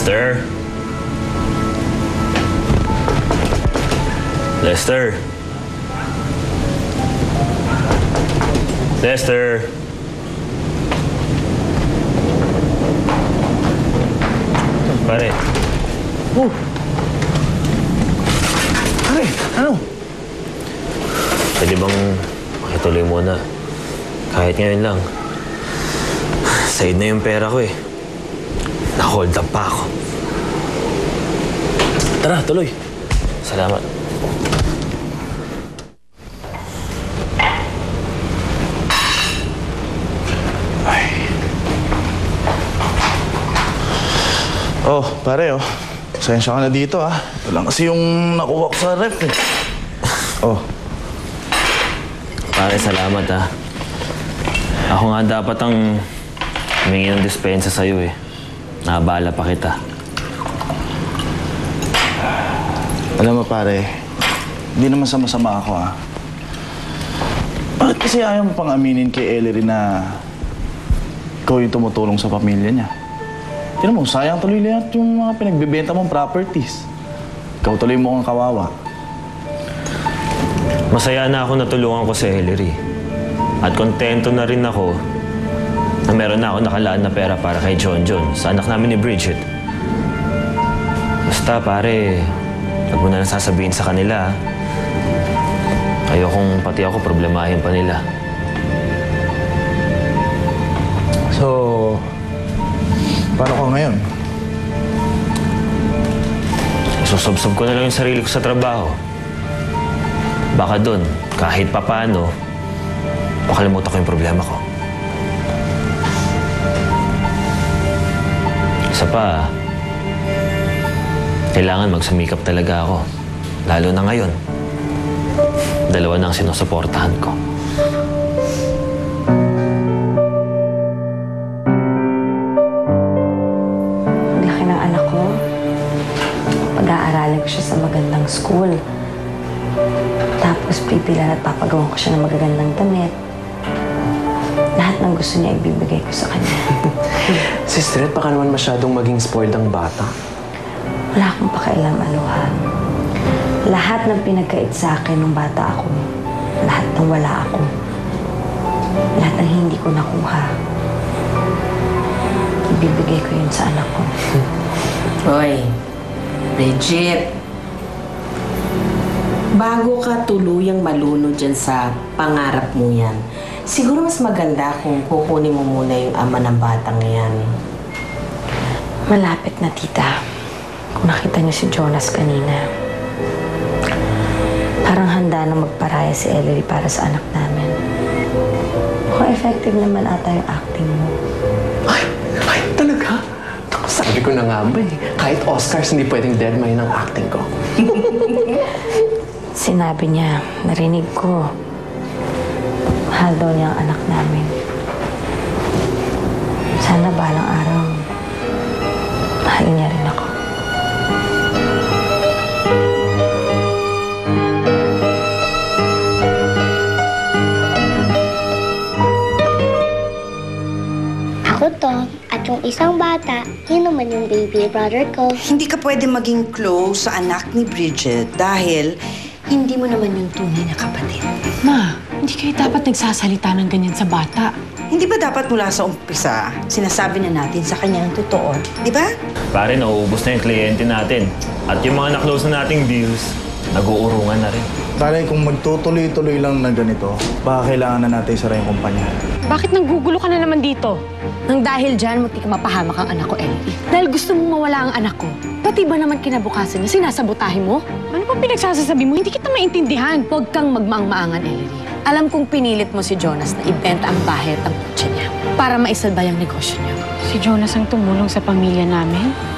Lester? Lester? Lester? Pare. Oh! Pare, ano? Pwede bang makituloy muna? Kahit ngayon lang. Side na yung pera ko eh. Na-hold up pa ako. Tara, tuloy. Salamat. Ay. Oh, pare, oh. Pasensya ka na dito, ah. Ito lang kasi yung nakuha ko sa ref, eh. Oh. Pare, salamat ah. Ako nga dapat ang humingi ng dispensa sa'yo eh. Naabala pa kita. Alam mo, pare, hindi naman sama-sama ako, ah. Bakit kasi ayaw mo pang aminin kay Ellery na ikaw yung tumutulong sa pamilya niya? Tignan mo, sayang tuloy lahat yung mga pinagbibenta mong properties. Ikaw tuloy mo kang kawawa. Masaya na ako natulungan ko si Ellery. At kontento na rin ako na meron na ako nakalaan na pera para kay John John, sa anak namin ni Bridget. Basta pare, huwag mo na lang sasabihin sa kanila. Ayokong pati ako problemahin pa nila. So, paano ko ngayon? Isusubsob ko na lang yung sarili ko sa trabaho. Baka doon, kahit papaano, makalimutan ko yung problema ko. Isa pa, kailangan magsumikap talaga ako. Lalo na ngayon. Dalawa na ang sinusuportahan ko. Laki ng anak ko. Pag-aaralin ko siya sa magandang school. Tapos pipilan at papagawan ko siya ng magagandang damit. Lahat ng gusto niya ibibigay ko sa kanya. Sister, baka naman masyadong maging spoiled ang bata. Wala akong pakialam, Aluhan. Lahat ng pinagkait sa akin nung bata ako, lahat ng wala ako, lahat ng hindi ko nakuha, ibibigay ko yun sa anak ko. Hoy, Bridget, bago ka tuluyang malunod dyan sa pangarap mo yan, siguro mas maganda kung kukunin mo muna yung ama ng batang yan. Malapit na, tita. Kung nakita niyo si Jonas kanina, parang handa na magparaya si Ellery para sa anak namin. Mukhang effective naman ata yung acting mo. Ay, talaga? Sabi ko na nga ba eh, kahit Oscars hindi pwedeng deadmine ang acting ko. Sinabi niya, narinig ko, mahal daw niya ang anak namin. Sana balang araw, mahalin niya rin ako. Ako to, at yung isang bata, yun naman yung baby brother ko. Hindi ka pwede maging close sa anak ni Bridget dahil hindi mo naman yung tunay na kapatid. Ma, hindi kayo dapat nagsasalita ng ganyan sa bata. Hindi ba dapat mula sa umpisa, sinasabi na natin sa kanya ang totoo? Di ba? Pare, nauubos na yung kliyente natin. At yung mga na-close na nating deals, nag-uurungan na rin. Pare, kung magtutuloy-tuloy lang na ganito, baka kailangan na natin isara yung kumpanya. Bakit nanggugulo ka na naman dito? Nang dahil dyan, munti ka mapahamak ang anak ko, Ellery. Dahil gusto mong mawala ang anak ko. Pati ba naman kinabukasan niya, sinasabotahin mo? Ano pa pinagsasasabi mo? Hindi kita maintindihan. Huwag kang magmaang-maangan, Ellery. Alam kong pinilit mo si Jonas na ibenta ang bahay at ang kutsa niya para maisalbay ang negosyo niya. Si Jonas ang tumulong sa pamilya namin.